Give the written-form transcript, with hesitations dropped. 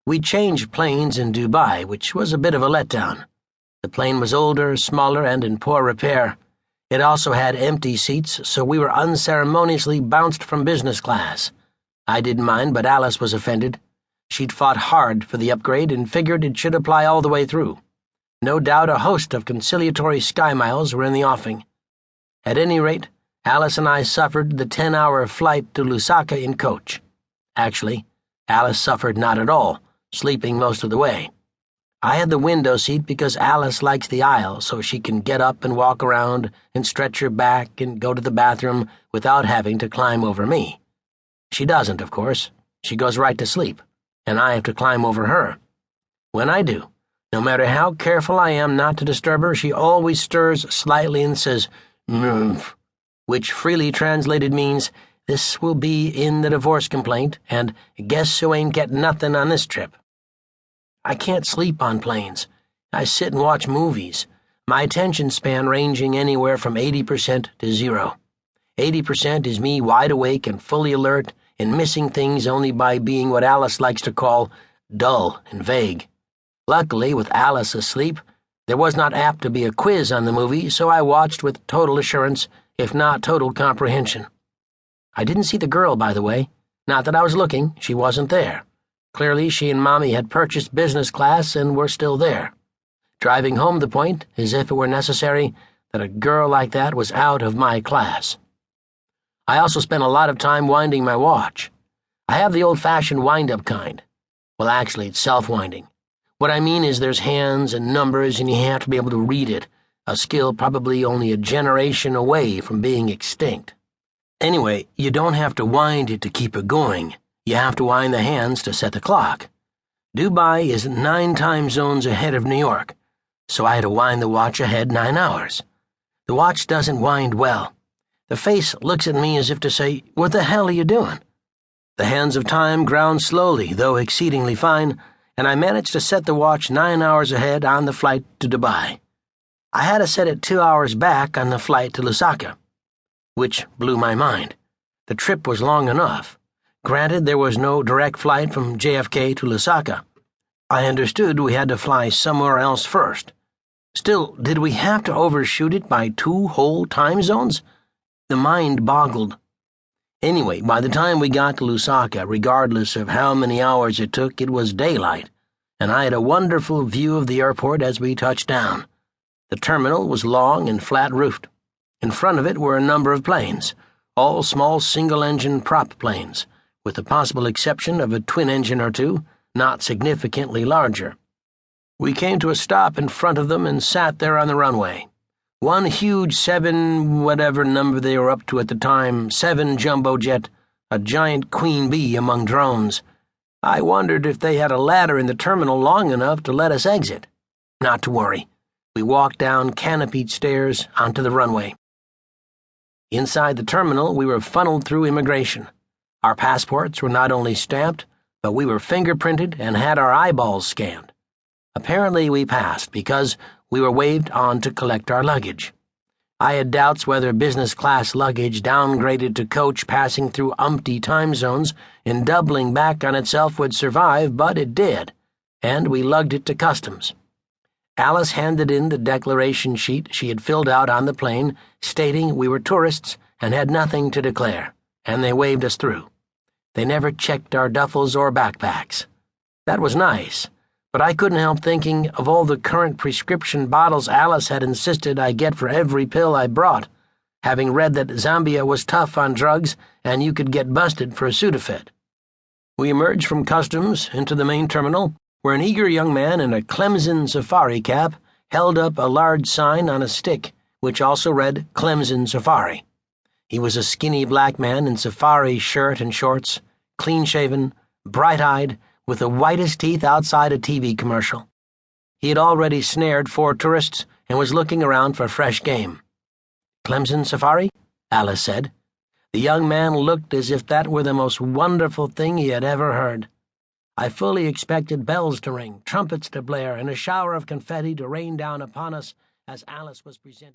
We changed planes in Dubai, which was a bit of a letdown. The plane was older, smaller, and in poor repair. It also had empty seats, so we were unceremoniously bounced from business class. I didn't mind, but Alice was offended. She'd fought hard for the upgrade and figured it should apply all the way through. No doubt a host of conciliatory sky miles were in the offing. At any rate, Alice and I suffered the 10-hour flight to Lusaka in coach. Actually, Alice suffered not at all, sleeping most of the way. I had the window seat because Alice likes the aisle so she can get up and walk around and stretch her back and go to the bathroom without having to climb over me. She doesn't, of course. She goes right to sleep, and I have to climb over her. When I do, no matter how careful I am not to disturb her, she always stirs slightly and says, "Move," which freely translated means, "This will be in the divorce complaint," and "Guess who ain't getting nothing on this trip." I can't sleep on planes. I sit and watch movies, my attention span ranging anywhere from 80% to 0. 80% is me wide awake and fully alert and missing things only by being what Alice likes to call dull and vague. Luckily, with Alice asleep, there was not apt to be a quiz on the movie, so I watched with total assurance, if not total comprehension. I didn't see the girl, by the way. Not that I was looking, she wasn't there. Clearly, she and Mommy had purchased business class and were still there, driving home the point, as if it were necessary, that a girl like that was out of my class. I also spent a lot of time winding my watch. I have the old-fashioned wind-up kind. Well, actually, it's self-winding. What I mean is there's hands and numbers and you have to be able to read it, a skill probably only a generation away from being extinct. Anyway, you don't have to wind it to keep it going. You have to wind the hands to set the clock. Dubai is 9 time zones ahead of New York, so I had to wind the watch ahead 9 hours. The watch doesn't wind well. The face looks at me as if to say, "What the hell are you doing?" The hands of time ground slowly, though exceedingly fine, and I managed to set the watch 9 hours ahead on the flight to Dubai. I had to set it 2 hours back on the flight to Lusaka, which blew my mind. The trip was long enough. Granted, there was no direct flight from JFK to Lusaka. I understood we had to fly somewhere else first. Still, did we have to overshoot it by 2 whole time zones? The mind boggled. Anyway, by the time we got to Lusaka, regardless of how many hours it took, it was daylight, and I had a wonderful view of the airport as we touched down. The terminal was long and flat-roofed. In front of it were a number of planes, all small single-engine prop planes, with the possible exception of a twin-engine or two, not significantly larger. We came to a stop in front of them and sat there on the runway. One huge 7-whatever number they were up to at the time, 7 jumbo jet, a giant queen bee among drones. I wondered if they had a ladder in the terminal long enough to let us exit. Not to worry. We walked down canopied stairs onto the runway. Inside the terminal, we were funneled through immigration. Our passports were not only stamped, but we were fingerprinted and had our eyeballs scanned. Apparently we passed because we were waved on to collect our luggage. I had doubts whether business-class luggage downgraded to coach passing through umpty time zones and doubling back on itself would survive, but it did, and we lugged it to customs. Alice handed in the declaration sheet she had filled out on the plane, stating we were tourists and had nothing to declare, and they waved us through. They never checked our duffels or backpacks. That was nice, but I couldn't help thinking of all the current prescription bottles Alice had insisted I get for every pill I brought, having read that Zambia was tough on drugs and you could get busted for a Sudafed. We emerged from customs into the main terminal, where an eager young man in a Clemson safari cap held up a large sign on a stick, which also read Clemson Safari. He was a skinny black man in safari shirt and shorts, clean-shaven, bright-eyed, with the whitest teeth outside a TV commercial. He had already snared 4 tourists and was looking around for fresh game. "Clemson Safari?" Alice said. The young man looked as if that were the most wonderful thing he had ever heard. I fully expected bells to ring, trumpets to blare, and a shower of confetti to rain down upon us as Alice was presented.